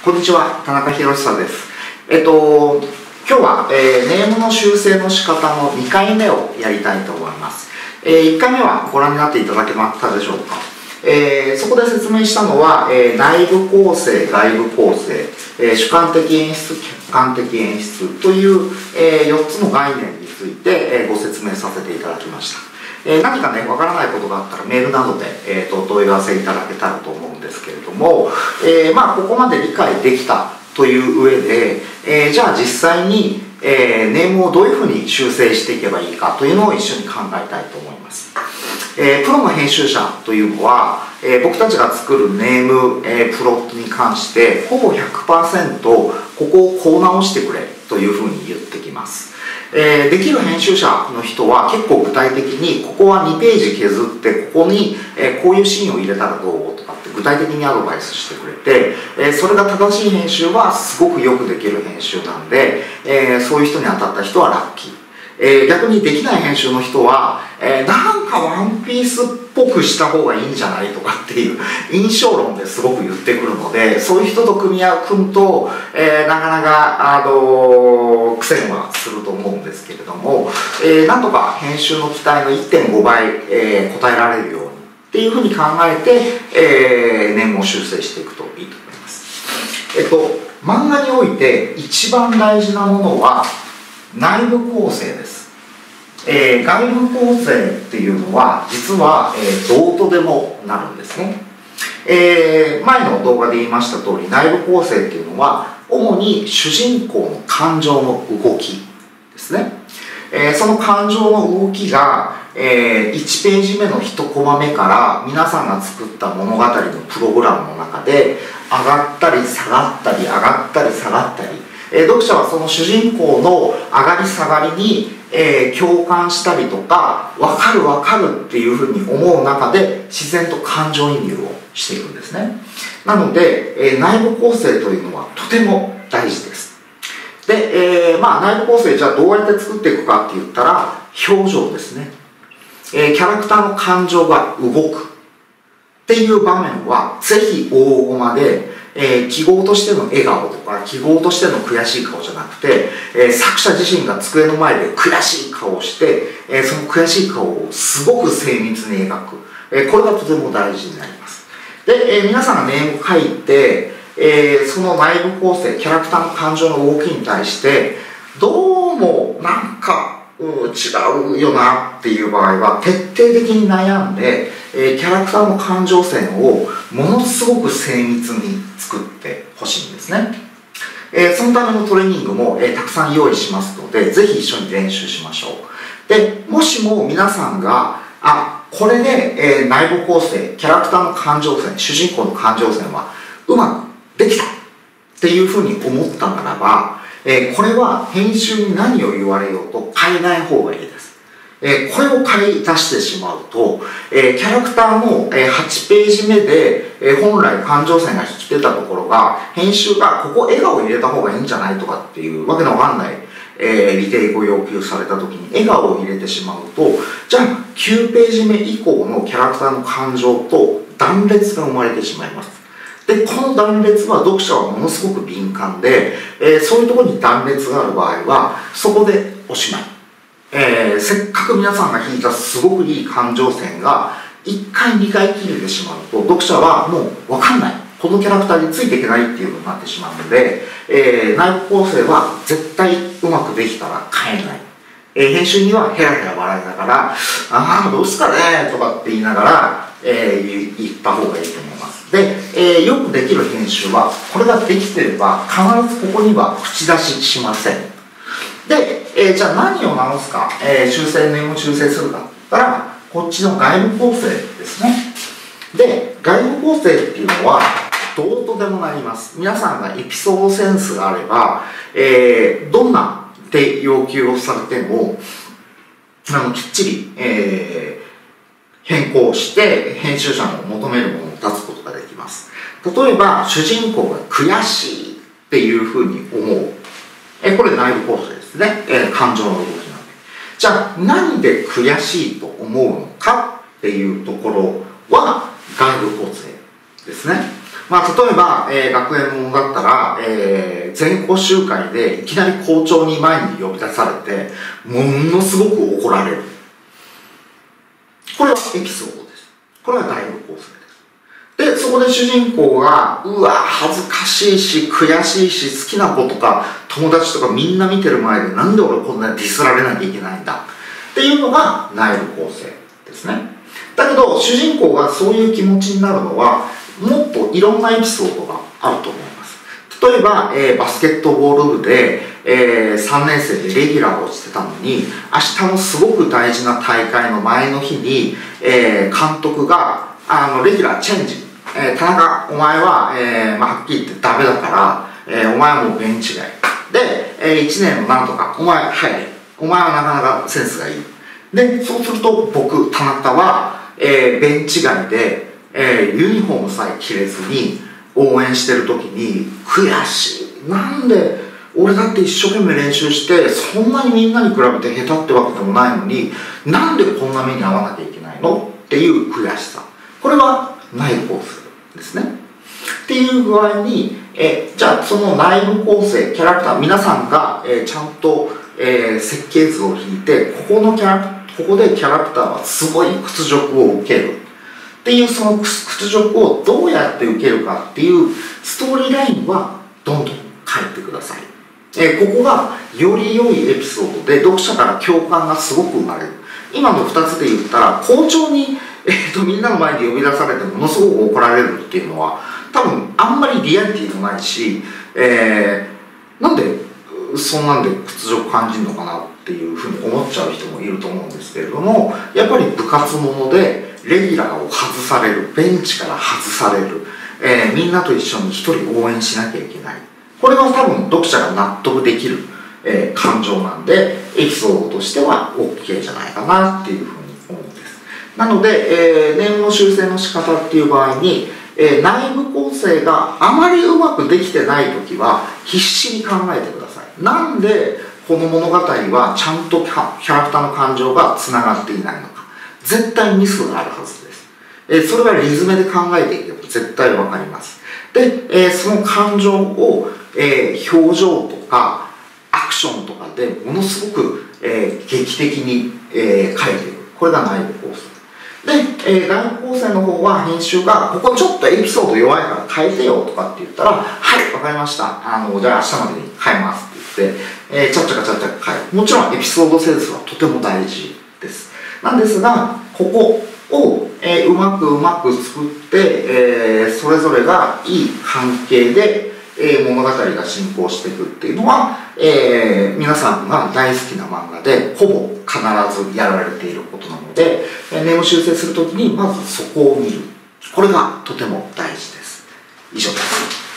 こんにちは、田中宏久です。今日は、ネームの修正の仕方の2回目をやりたいと思います。1回目はご覧になっていただけましたでしょうか。そこで説明したのは、内部構成、外部構成、主観的演出、客観的演出という、4つの概念について、ご説明させていただきました。何かね、わからないことがあったらメールなどで、お問い合わせいただけたらと思うんですけれども、ここまで理解できたという上で、じゃあ実際に、ネームをどういうふうに修正していけばいいかというのを一緒に考えたいと思います。プロの編集者というのは、僕たちが作るネーム、プロットに関してほぼ 100% ここをこう直してくれというふうに言ってきます。できる編集者の人は結構具体的にここは2ページ削ってここにこういうシーンを入れたらどうとかって具体的にアドバイスしてくれて、それが正しい編集はすごくよくできる編集なんで、そういう人に当たった人はラッキー。逆にできない編集の人は、なんかワンピースっぽくした方がいいんじゃないとかっていう印象論ですごく言ってくるので、そういう人と組むと、なかなか苦戦はすると思うんですけれども、なんとか編集の期待の 1.5 倍、応えられるようにっていうふうに考えて、ネームを修正していくといいと思います。漫画において一番大事なものは内部構成です。外部構成っていうのは実は、どうとでもなるんですね。前の動画で言いました通り、内部構成っていうのは主に主人公の感情の動きですね。その感情の動きが、1ページ目の1コマ目から皆さんが作った物語のプログラムの中で上がったり下がったり上がったり下がったり、読者はその主人公の上がり下がりに、共感したりとか分かる分かるっていうふうに思う中で自然と感情移入をしていくんですね。なので、内部構成というのはとても大事です。で、内部構成じゃあどうやって作っていくかって言ったら表情ですね。キャラクターの感情が動くっていう場面はぜひ大駒で、記号としての笑顔とか記号としての悔しい顔じゃなくて、作者自身が机の前で悔しい顔をして、その悔しい顔をすごく精密に描く、これがとても大事になります。で、皆さんがネームを書いて、その内部構成キャラクターの感情の動きに対してどうもなんか違うよなっていう場合は徹底的に悩んで、キャラクターの感情線をものすごく精密に作ってほしいんですね。そのためのトレーニングも、たくさん用意しますのでぜひ一緒に練習しましょう。でもしも皆さんがこれで、内部構成キャラクターの感情線主人公の感情線はうまくできたっていうふうに思ったならば、これは編集に何を言われようと変えない方がいいです。これを変え出してしまうと、キャラクターの8ページ目で本来感情線が引き出たところが編集がここ笑顔を入れた方がいいんじゃないとかっていうわけのわかんないリテイクを要求された時に笑顔を入れてしまうと、じゃあ9ページ目以降のキャラクターの感情と断裂が生まれてしまいます。で、この断裂は読者はものすごく敏感で、そういうところに断裂がある場合はそこでおしまい。せっかく皆さんが引いたすごくいい感情線が1回2回切れてしまうと読者はもう分かんない、このキャラクターについていけないっていうのになってしまうので、内部構成は絶対うまくできたら変えない。編集にはヘラヘラ笑いながらどうすかねとかって言いながら、言った方がいいと思います。で、よくできる編集はこれができてれば必ずここには口出ししません。で、じゃあ何を直すか、ネームを修正するかって言ったらこっちの外部構成ですね。で、外部構成っていうのはどうとでもなります。皆さんがエピソードセンスがあれば、どんなって要求をされてもきっちり、変更して編集者の求めるものを出すことができます。例えば主人公が悔しいっていうふうに思う、これ内部構成ですね、感情の動きなんで。じゃあ何で悔しいと思うのかっていうところは外部構成ですね。まあ、例えば、学園ものだったら、全校集会でいきなり校長に前に呼び出されて、ものすごく怒られる。これはエピソードです。これは第六構成です。で、そこで主人公が、うわ、恥ずかしいし、悔しいし、好きな子とか、友達とかみんな見てる前で、なんで俺こんなディスられなきゃいけないんだ。っていうのが内部構成ですね。だけど、主人公がそういう気持ちになるのは、もっといろんなエピソードがあると思います。例えば、バスケットボール部で、3年生でレギュラーをしてたのに、明日のすごく大事な大会の前の日に、監督がレギュラーチェンジ、田中お前は、はっきり言ってダメだから、お前はもうベンチ外で、1年のなんとかお前入れ、お前はなかなかセンスがいいで、そうすると僕田中は、ベンチ外で、ユニフォームさえ着れずに応援してる時に悔しい、なんで俺だって一生懸命練習してそんなにみんなに比べて下手ってわけでもないのになんでこんな目に遭わなきゃいけないのっていう悔しさ、これは内部構成ですね。っていう具合に、じゃあその内部構成キャラクター皆さんが、ちゃんと、設計図を引いてここでキャラクターはすごい屈辱を受けるっていう、その屈辱をどうやって受けるかっていうストーリーラインはどんどん書いてください。ここがより良いエピソードで読者から共感がすごく生まれる。今の2つで言ったら校長に、みんなの前に呼び出されてものすごく怒られるっていうのは多分あんまりリアリティもないし、なんでそんなんで屈辱感じるのかなっていうふうに思っちゃう人もいると思うんですけれども、やっぱり部活ものでレギュラーを外される、ベンチから外される、みんなと一緒に一人応援しなきゃいけない、これは多分読者が納得できる、感情なんでエピソードとしては OK じゃないかなっていうふうに思うんです。なので、ネームの修正の仕方っていう場合に、内部構成があまりうまくできてない時は必死に考えてください。なんでこの物語はちゃんとキャラクターの感情がつながっていないのか、絶対ミスがあるはずです。それはリズムで考えていけば絶対わかります。で、その感情を、表情とかアクションとかでものすごく、劇的に、書いていく。これが内部構成で、外部構成の方は編集がここちょっとエピソード弱いから変えてよとかって言ったら、はいわかりました、じゃあ明日までに変えますって言って、ちゃっちゃか変える。もちろんエピソードセンスはとても大事です。なんですがここを、うまく作って、それぞれがいい関係で、物語が進行していくっていうのは、皆さんが大好きな漫画でほぼ必ずやられていることなので、ネーム修正するときにまずそこを見る、これがとても大事です。以上です。